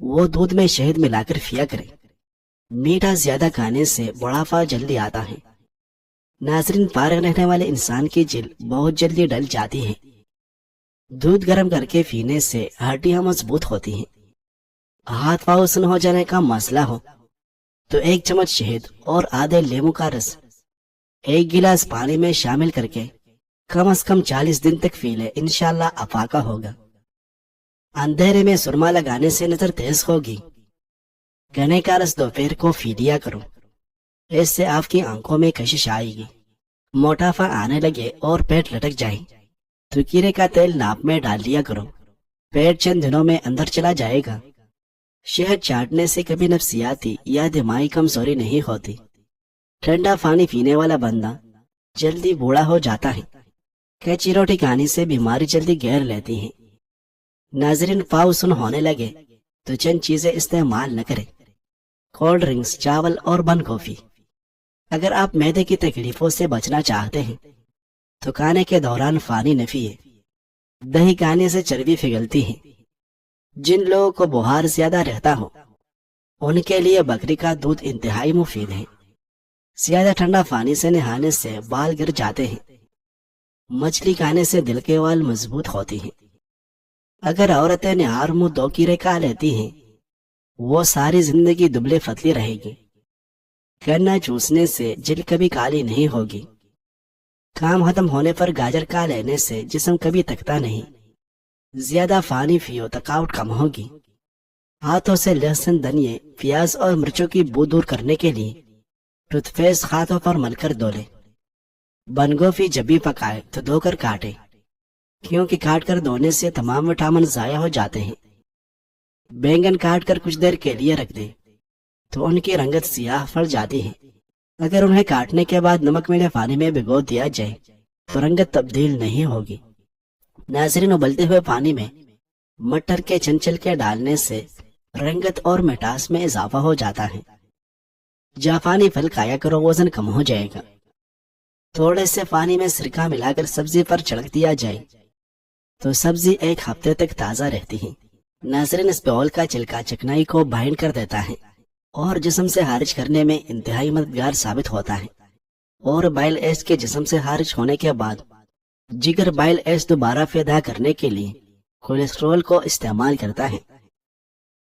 وہ دودھ میں شہد ملا کر پیا کریں۔ میٹھا زیادہ کھانے سے بڑھاپا جلدی آتا ہے۔ ناظرین، فارغ رہنے والے انسان کی جلد بہت جلدی ڈل جاتی ہے۔ دودھ گرم کر کے پینے سے ہڈیاں مضبوط ہوتی ہیں۔ ہاتھ پاؤں سن ہو جانے کا مسئلہ ہو تو 1 چمچ شہد اور آدھے لیمو کا رس 1 گلاس پانی میں شامل کر کے کم از کم 40 دن تک پی لے، انشاءاللہ افاقہ ہوگا۔ اندھیرے میں سرما لگانے سے نظر تیز ہوگی۔ گنے کا رس دوپہر کو پی لیا کرو، اس سے آپ کی آنکھوں میں کشش آئے گی۔ موٹاپا آنے لگے اور پیٹ لٹک جائے تو کیرے کا تیل ناپ میں ڈال لیا کرو، پیٹ چند دنوں میں اندر چلا جائے گا۔ شہد چاٹنے سے کبھی نفسیاتی یا دماغی کمزوری نہیں ہوتی۔ ٹھنڈا پانی پینے والا بندہ جلدی بوڑھا ہو جاتا ہے۔ کچی روٹی کھانے سے بیماری جلدی گھیر لیتی ہے۔ ناظرین، پاؤ سن ہونے لگے تو چند چیزیں استعمال نہ کریں: کولڈ ڈرنکس، چاول اور بند کافی۔ اگر آپ معدے کی تکلیفوں سے بچنا چاہتے ہیں تو کھانے کے دوران پانی نہ پیے۔ دہی کھانے سے چربی پگھلتی ہے۔ جن لوگوں کو بخار زیادہ رہتا ہو ان کے لیے بکری کا دودھ انتہائی مفید ہے۔ زیادہ ٹھنڈا پانی سے نہانے سے بال گر جاتے ہیں۔ مچھلی کھانے سے دل کے وال مضبوط ہوتی ہیں۔ اگر عورتیں نہار منہ 2 کیرے کھا لیتی ہیں وہ ساری زندگی دبلے پتلی رہے گی۔ گنا چوسنے سے جلد کبھی کالی نہیں ہوگی۔ کام ختم ہونے پر گاجر کھا لینے سے جسم کبھی تکتا نہیں۔ زیادہ پانی پیو، تھکاوٹ کم ہوگی۔ ہاتھوں سے لہسن، دھنیے، پیاز اور مرچوں کی بو دور کرنے کے لیے ٹوتھ پیسٹ ہاتھوں پر مل کر دھو لیں۔ بند گوبھی جب بھی پکائے تو دھو کر کاٹے، کیونکہ کاٹ کر دھونے سے تمام وٹامن ضائع ہو جاتے ہیں۔ بینگن کاٹ کر کچھ دیر کے لیے رکھ دیں تو ان کی رنگت سیاہ پڑ جاتی ہے۔ اگر انہیں کاٹنے کے بعد نمک میلے پانی میں بھگو دیا جائے تو رنگت تبدیل نہیں ہوگی۔ ناظرین، ابلتے ہوئے پانی میں مٹر کے چنچل کے ڈالنے سے رنگت اور مٹاس میں اضافہ ہو جاتا ہے۔ جاپانی پھل کھایا کرو، وزن کم ہو جائے گا۔ تھوڑے سے پانی میں سرکہ ملا کر سبزی پر چھڑک دیا جائے تو سبزی 1 ہفتے تک تازہ رہتی ہے۔ ناظرین، اس بیول کا چھلکا چکنائی کو بائنڈ کر دیتا ہے اور جسم سے خارج کرنے میں انتہائی مددگار ثابت ہوتا ہے۔ اور بائل ایس کے جسم سے خارج ہونے کے بعد جگر بائل ایس دوبارہ پیدا کرنے کے لیے کولیسٹرول کو استعمال کرتا ہے،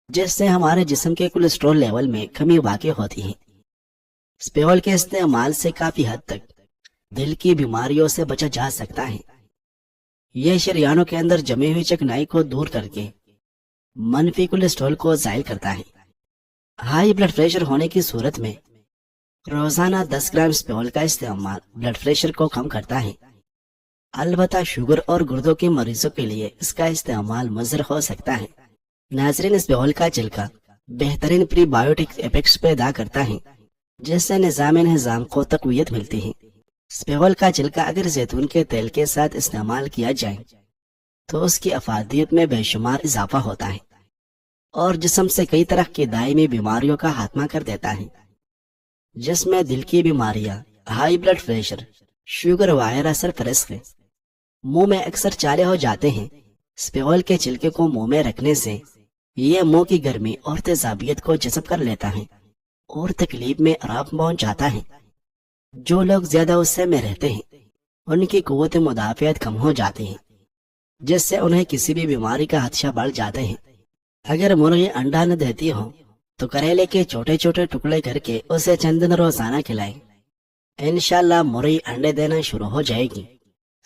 جس سے ہمارے جسم کے کولیسٹرول لیول میں کمی واقع ہوتی ہے۔ اسپیول کے استعمال سے کافی حد تک دل کی بیماریوں سے بچا جا سکتا ہے۔ یہ شریانوں کے اندر جمی ہوئی چکنائی کو دور کر کے منفی کولیسٹرول کو زائل کرتا ہے۔ ہائی بلڈ پریشر ہونے کی صورت میں روزانہ 10 گرام اسپیول کا استعمال بلڈ پریشر کو کم کرتا ہے۔ البتہ شوگر اور گردوں کے مریضوں کے لیے اس کا استعمال مضر ہو سکتا ہے۔ ناظرین، اس بیول کا چھلکا بہترین پری بایوٹک ایفیکٹس پیدا کرتا ہے، جس سے نظام کو تقویت ملتی ہے۔ اسپیول کا چھلکا اگر زیتون کے تیل کے ساتھ استعمال کیا جائے تو اس کی افادیت میں بے شمار اضافہ ہوتا ہے اور جسم سے کئی طرح کی دائمی بیماریوں کا خاتمہ کر دیتا ہے، جس میں دل کی بیماریاں، ہائی بلڈ پریشر، شوگر وغیرہ سرفہرست ہے۔ منہ میں اکثر چالے ہو جاتے ہیں۔ اسپیول کے چھلکے کو منہ میں رکھنے سے یہ منہ کی گرمی اور تیزابیت کو جذب کر لیتا ہے اور تکلیف میں آرام پہنچاتا ہے۔ جو لوگ زیادہ غصے میں رہتے ہیں ان کی قوت مدافعت کم ہو جاتی ہے، جس سے انہیں کسی بھی بیماری کا خدشہ بڑھ جاتے ہیں۔ اگر مرغی انڈا نہ دیتی ہو تو کریلے کے چھوٹے چھوٹے ٹکڑے کر کے اسے چند دن روزانہ کھلائیں، انشاءاللہ مرغی انڈے دینا شروع ہو جائے گی۔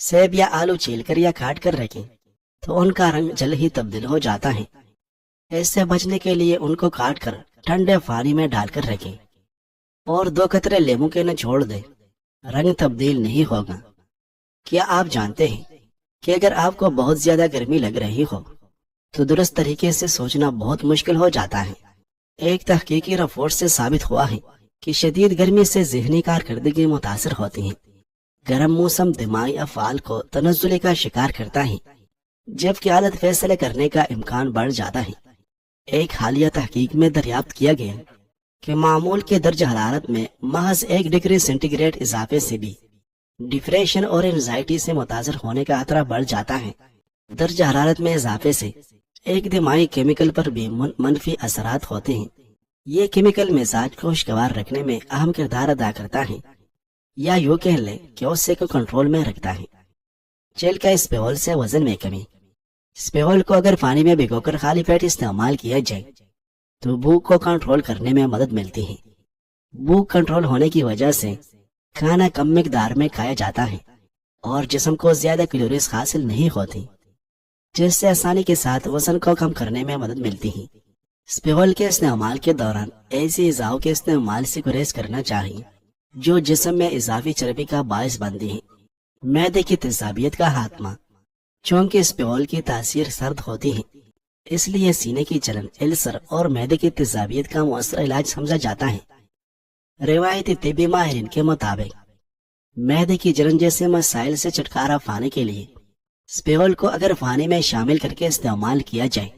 سیب یا آلو چھیل کر یا کاٹ کر رکھیں تو ان کا رنگ جلد ہی تبدیل ہو جاتا ہے۔ اس سے بچنے کے لیے ان کو کاٹ کر ٹھنڈے پانی میں ڈال کر رکھیں اور 2 قطرے لیمو کے نچوڑ دیں، رنگ تبدیل نہیں ہوگا۔ کیا آپ جانتے ہیں کہ اگر آپ کو بہت زیادہ گرمی لگ رہی ہو تو درست طریقے سے سوچنا بہت مشکل ہو جاتا ہے۔ ایک تحقیقی رپورٹ سے ثابت ہوا ہے کہ شدید گرمی سے ذہنی کارکردگی متاثر ہوتی ہے۔ گرم موسم دماغی افعال کو تنزلی کا شکار کرتا ہے، جبکہ غلط فیصلے کرنے کا امکان بڑھ جاتا ہے۔ ایک حالیہ تحقیق میں دریافت کیا گیا کہ معمول کے درجہ حرارت میں محض 1 ڈگری سینٹی گریڈ اضافے سے بھی ڈپریشن اور انزائٹی سے متاثر ہونے کا خطرہ بڑھ جاتا ہے۔ درجہ حرارت میں اضافے سے ایک دماغی کیمیکل پر بھی منفی اثرات ہوتے ہیں۔ یہ کیمیکل مزاج کو خوشگوار رکھنے میں اہم کردار ادا کرتا ہے، یا یوں کہہ لیں کہ غصے کو کنٹرول میں رکھتا ہے۔ چیل کا اسپیول سے وزن میں کمی۔ اسپیول کو اگر پانی میں بھگو کر خالی پیٹ استعمال کیا جائے تو بھوک کو کنٹرول کرنے میں مدد ملتی ہے۔ بھوک کنٹرول ہونے کی وجہ سے کھانا کم مقدار میں کھایا جاتا ہے اور جسم کو زیادہ کیلوریز حاصل نہیں ہوتی، جس سے آسانی کے ساتھ وزن کو کم کرنے میں مدد ملتی ہے۔ اسپیول کے استعمال کے دوران ایسی غذاؤں کے استعمال سے گریز کرنا چاہیے جو جسم میں اضافی چربی کا باعث بنتی ہے۔ معدے کی تیزابیت کا خاتمہ۔ چونکہ اسپیول کی تاثیر سرد ہوتی ہے، اس لیے سینے کی جلن، السر اور معدے کی تیزابیت کا مؤثر علاج سمجھا جاتا ہے۔ روایتی طبی ماہرین کے مطابق معدے کی جلن جیسے مسائل سے چھٹکارا پانے کے لیے اسپیول کو اگر پانی میں شامل کر کے استعمال کیا جائے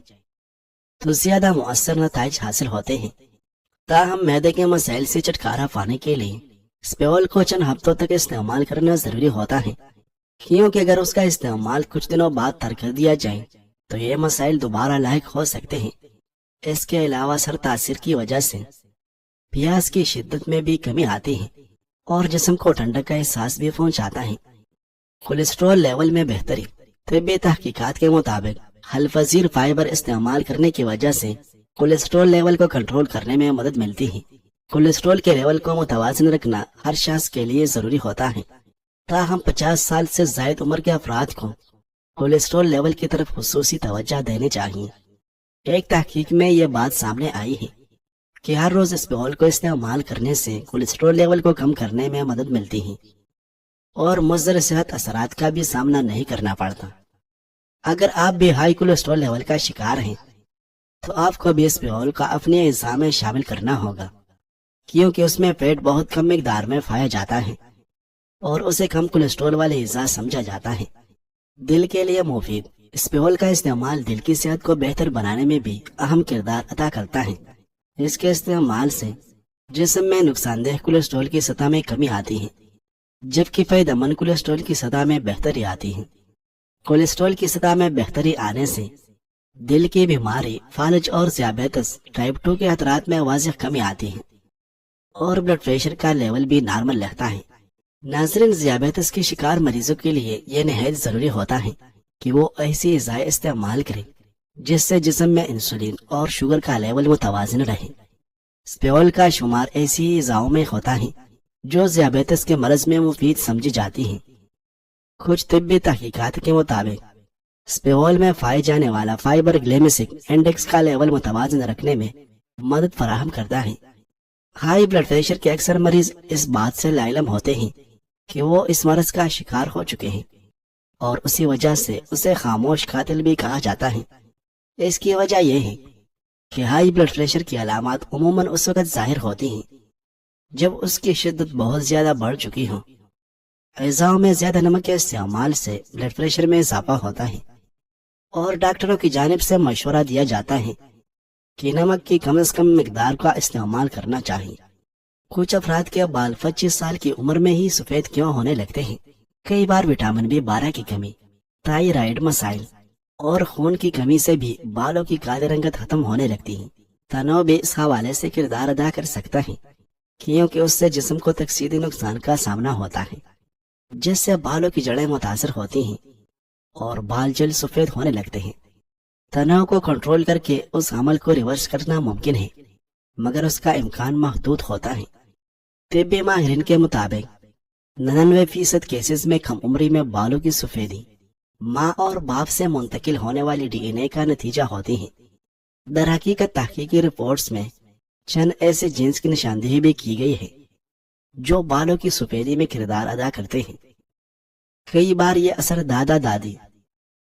تو زیادہ مؤثر نتائج حاصل ہوتے ہیں۔ تاہم معدے کے مسائل سے چھٹکارا پانے کے لیے اسپیول کو چند ہفتوں تک استعمال کرنا ضروری ہوتا ہے، کیونکہ اگر اس کا استعمال کچھ دنوں بعد ترک کر دیا جائے تو یہ مسائل دوبارہ لاحق ہو سکتے ہیں۔ اس کے علاوہ سر تاثیر کی وجہ سے پیاس کی شدت میں بھی کمی آتی ہے اور جسم کو ٹھنڈک کا احساس بھی پہنچاتا ہے۔ کولیسٹرول لیول میں بہتری۔ طبی تحقیقات کے مطابق حل پذیر فائبر استعمال کرنے کی وجہ سے کولیسٹرول لیول کو کنٹرول کرنے میں مدد ملتی ہے۔ کولیسٹرول کے لیول کو متوازن رکھنا ہر شخص کے لیے ضروری ہوتا ہے، تاہم 50 سال سے زائد عمر کے افراد کو کولیسٹرول لیول کی طرف خصوصی توجہ دینے چاہیے۔ ایک تحقیق میں یہ بات سامنے آئی ہے کہ ہر روز اسپیول کو استعمال کرنے سے کولیسٹرول لیول کو کم کرنے میں مدد ملتی ہے اور مضر صحت اثرات کا بھی سامنا نہیں کرنا پڑتا۔ اگر آپ بھی ہائی کولیسٹرول لیول کا شکار ہیں تو آپ کو بھی اسپیول کا اپنے غذا میں شامل کرنا ہوگا، کیونکہ اس میں فیٹ بہت کم مقدار میں پایا جاتا ہے اور اسے کم کولیسٹرول والی غذا سمجھا جاتا ہے۔ دل کے لیے مفید۔ اسپیول کا استعمال دل کی صحت کو بہتر بنانے میں بھی اہم کردار ادا کرتا ہے۔ اس کے استعمال سے جسم میں نقصان دہ کولیسٹرول کی سطح میں کمی آتی ہے، جبکہ فائدہ مند کولیسٹرول کی سطح میں بہتری آتی ہے۔ کولیسٹرول کی سطح میں بہتری آنے سے دل کی بیماری، فالج اور ذیابیطس ٹائپ 2 کے خطرات میں واضح کمی آتی ہے اور بلڈ پریشر کا لیول بھی نارمل رہتا ہے۔ ناظرین، ذیابیطس کے شکار مریضوں کے لیے یہ نہایت ضروری ہوتا ہے کہ وہ ایسی غذائیں استعمال کریں جس سے جسم میں انسولین اور شوگر کا لیول متوازن رہے۔ اسپیول کا شمار ایسی غذاؤں میں ہوتا ہے جو ذیابیطس کے مرض میں مفید سمجھی جاتی ہیں۔ کچھ طبی تحقیقات کے مطابق اسپیول میں پائے جانے والا فائبر گلیمیسک انڈیکس کا لیول متوازن رکھنے میں مدد فراہم کرتا ہے۔ ہائی بلڈ پریشر کے اکثر مریض اس بات سے لاعلم ہوتے ہیں کہ وہ اس مرض کا شکار ہو چکے ہیں اور اسی وجہ سے اسے خاموش قاتل بھی کہا جاتا ہے۔ اس کی وجہ یہ ہے کہ ہائی بلڈ پریشر کی علامات عموماً اس وقت ظاہر ہوتی ہیں جب اس کی شدت بہت زیادہ بڑھ چکی ہو۔ غذاؤں میں زیادہ نمک کے استعمال سے بلڈ پریشر میں اضافہ ہوتا ہے اور ڈاکٹروں کی جانب سے مشورہ دیا جاتا ہے کہ نمک کی کم از کم مقدار کا استعمال کرنا چاہیے۔ کچھ افراد کے بال 25 سال کی عمر میں ہی سفید کیوں ہونے لگتے ہیں؟ کئی بار وٹامن B12 کی کمی، تائرائیڈ مسائل اور خون کی کمی سے بھی بالوں کی کالے رنگت ختم ہونے لگتی ہے۔ تناؤ بھی اس حوالے سے کردار ادا کر سکتا ہے، کیونکہ اس سے جسم کو تکسیدی نقصان کا سامنا ہوتا ہے، جس سے بالوں کی جڑیں متاثر ہوتی ہیں اور بال جلد سفید ہونے لگتے ہیں۔ تناؤ کو کنٹرول کر کے اس عمل کو ریورس کرنا ممکن ہے، مگر اس کا امکان محدود ہوتا ہے۔ طبی ماہرین کے مطابق 99% کیسز میں کم عمری میں بالوں کی سفیدی ماں اور باپ سے منتقل ہونے والی DNA کا نتیجہ ہوتی ہے۔ در حقیقت تحقیقی رپورٹس میں چند ایسے جینز کی نشاندہی بھی کی گئی ہے جو بالوں کی سفیدی میں کردار ادا کرتے ہیں۔ کئی بار یہ اثر دادا دادی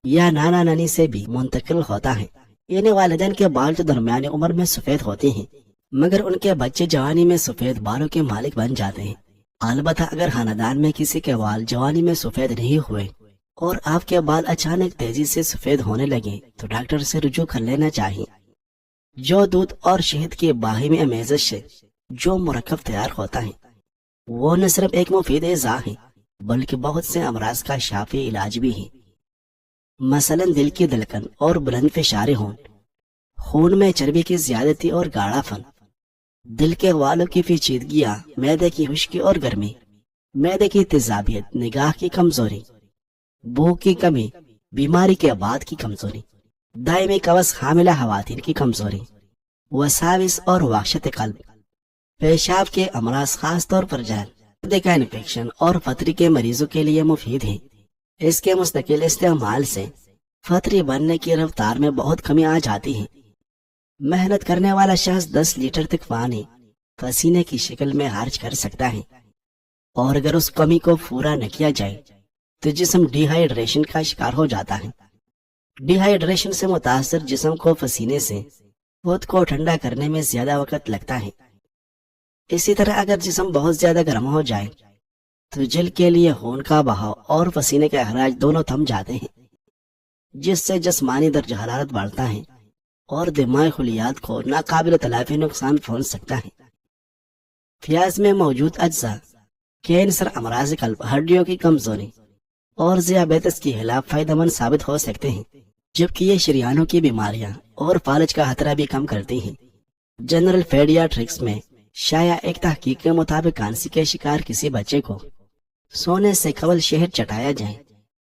یا نانا نانی سے بھی منتقل ہوتا ہے، یعنی والدین کے بال تو درمیانی عمر میں سفید ہوتے ہیں مگر ان کے بچے جوانی میں سفید بالوں کے مالک بن جاتے ہیں۔ البتہ اگر خاندان میں کسی کے بال جوانی میں سفید نہیں ہوئے اور آپ کے بال اچانک تیزی سے سفید ہونے لگے تو ڈاکٹر سے رجوع کر لینا چاہیے۔ جو دودھ اور شہد کی باہمی آمیزش سے جو مرکب تیار ہوتا ہے وہ نہ صرف ایک مفید غذا ہے بلکہ بہت سے امراض کا شافی علاج بھی ہے۔ مثلاً دل کی دھڑکن اور بلند فشاریں ہوں، خون میں چربی کی زیادتی اور گاڑھا پن، دل کے والوں کی پیچیدگیاں، معدے کی خشکی اور گرمی، معدے کی تیزابیت، نگاہ کی کمزوری، بھوک کی کمی، بیماری کے بعد کی کمزوری، دائمی قبض، حاملہ خواتین کی کمزوری، وساوس اور وحشت قلب، پیشاب کے امراض خاص طور پر گردے کا انفیکشن اور پتھری کے مریضوں کے لیے مفید ہے۔ اس کے مستقل استعمال سے پتھری بننے کی رفتار میں بہت کمی آ جاتی ہے۔ محنت کرنے والا شخص 10 لیٹر تک پانی پسینے کی شکل میں خرچ کر سکتا ہے، اور اگر اس کمی کو پورا نہ کیا جائے تو جسم ڈی ہائیڈریشن کا شکار ہو جاتا ہے۔ ڈی ہائیڈریشن سے متاثر جسم کو پسینے سے خود کو ٹھنڈا کرنے میں زیادہ وقت لگتا ہے۔ اسی طرح اگر جسم بہت زیادہ گرم ہو جائے تو جلد کے لیے خون کا بہاؤ اور پسینے کا اخراج دونوں تھم جاتے ہیں، جس سے جسمانی درجہ حرارت بڑھتا ہے اور دماغی خلیات کو ناقابل تلافی نقصان پہنچ سکتا ہے۔ پیاز میں موجود اجزاء کینسر، امراض قلب، ہڈیوں کی کمزوری اور ذیابیطس کے خلاف فائدہ مند ثابت ہو سکتے ہیں، جبکہ یہ شریانوں کی بیماریاں اور فالج کا خطرہ بھی کم کرتی ہیں۔ جنرل پیڈیاٹرکس میں شائع ایک تحقیق کے مطابق کھانسی کے شکار کسی بچے کو سونے سے قبل شہد چٹایا جائے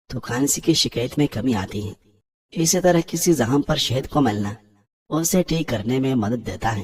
تو کھانسی کی شکایت میں کمی آتی ہے۔ اسی طرح کسی زخم پر شہد کو ملنا اسے ٹھیک کرنے میں مدد دیتا ہے۔